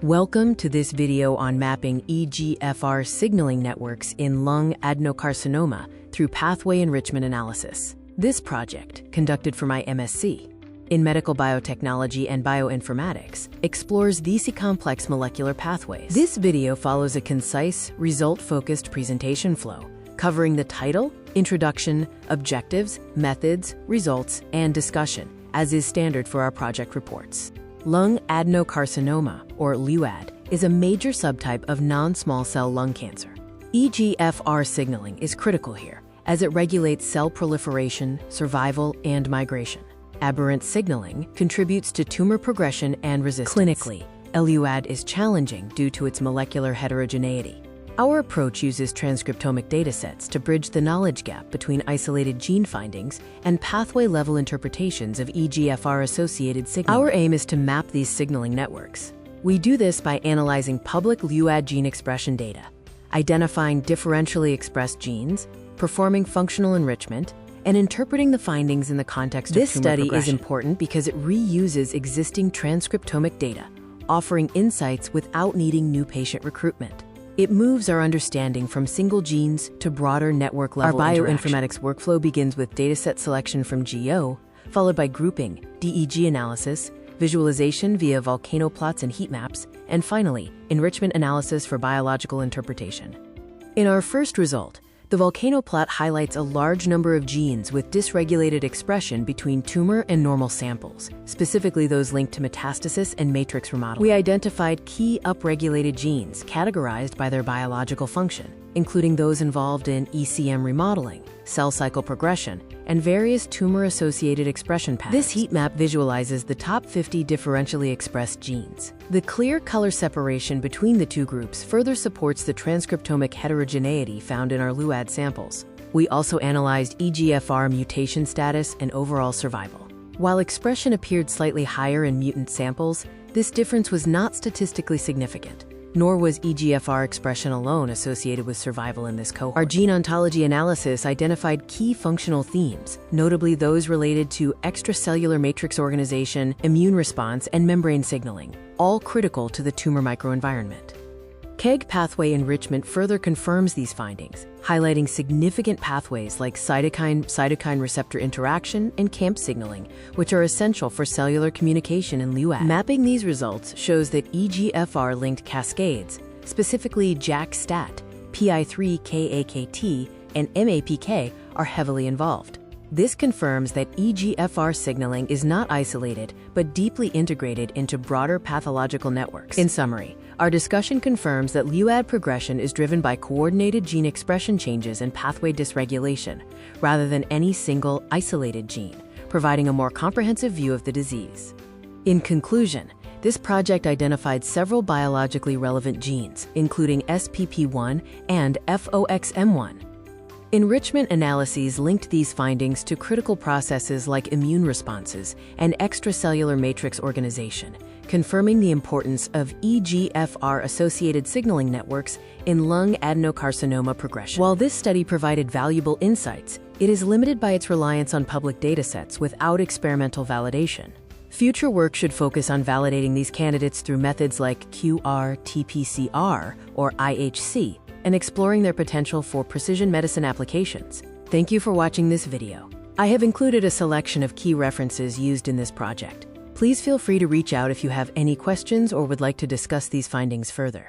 Welcome to this video on mapping EGFR signaling networks in lung adenocarcinoma through pathway enrichment analysis. This project, conducted for my MSc in medical biotechnology and bioinformatics, explores these complex molecular pathways. This video follows a concise, result-focused presentation flow, covering the title, introduction, objectives, methods, results, and discussion, as is standard for our project reports. Lung adenocarcinoma, or LUAD, is a major subtype of non-small cell lung cancer. EGFR signaling is critical here, as it regulates cell proliferation, survival, and migration. Aberrant signaling contributes to tumor progression and resistance. Clinically, LUAD is challenging due to its molecular heterogeneity. Our approach uses transcriptomic datasets to bridge the knowledge gap between isolated gene findings and pathway-level interpretations of EGFR-associated signaling. Our aim is to map these signaling networks. We do this by analyzing public LUAD gene expression data, identifying differentially expressed genes, performing functional enrichment, and interpreting the findings in the context of tumor progression. This study is important because it reuses existing transcriptomic data, offering insights without needing new patient recruitment. It moves our understanding from single genes to broader network-level interaction. Our bioinformatics workflow begins with dataset selection from GO, followed by grouping, DEG analysis, visualization via volcano plots and heat maps, and finally, enrichment analysis for biological interpretation. In our first result, the volcano plot highlights a large number of genes with dysregulated expression between tumor and normal samples, specifically those linked to metastasis and matrix remodeling. We identified key upregulated genes categorized by their biological function, including those involved in ECM remodeling, cell cycle progression, and various tumor-associated expression patterns. This heat map visualizes the top 50 differentially expressed genes. The clear color separation between the two groups further supports the transcriptomic heterogeneity found in our LUAD samples. We also analyzed EGFR mutation status and overall survival. While expression appeared slightly higher in mutant samples, this difference was not statistically significant, nor was EGFR expression alone associated with survival in this cohort. Our gene ontology analysis identified key functional themes, notably those related to extracellular matrix organization, immune response, and membrane signaling, all critical to the tumor microenvironment. KEGG pathway enrichment further confirms these findings, highlighting significant pathways like cytokine receptor interaction and CAMP signaling, which are essential for cellular communication in LUAD. Mapping these results shows that EGFR-linked cascades, specifically JAK-STAT, PI3K-AKT, and MAPK, are heavily involved. This confirms that EGFR signaling is not isolated, but deeply integrated into broader pathological networks. In summary, our discussion confirms that LUAD progression is driven by coordinated gene expression changes and pathway dysregulation, rather than any single, isolated gene, providing a more comprehensive view of the disease. In conclusion, this project identified several biologically relevant genes, including SPP1 and FOXM1. Enrichment analyses linked these findings to critical processes like immune responses and extracellular matrix organization, confirming the importance of EGFR-associated signaling networks in lung adenocarcinoma progression. While this study provided valuable insights, it is limited by its reliance on public datasets without experimental validation. Future work should focus on validating these candidates through methods like qRT-PCR or IHC, and exploring their potential for precision medicine applications. Thank you for watching this video. I have included a selection of key references used in this project. Please feel free to reach out if you have any questions or would like to discuss these findings further.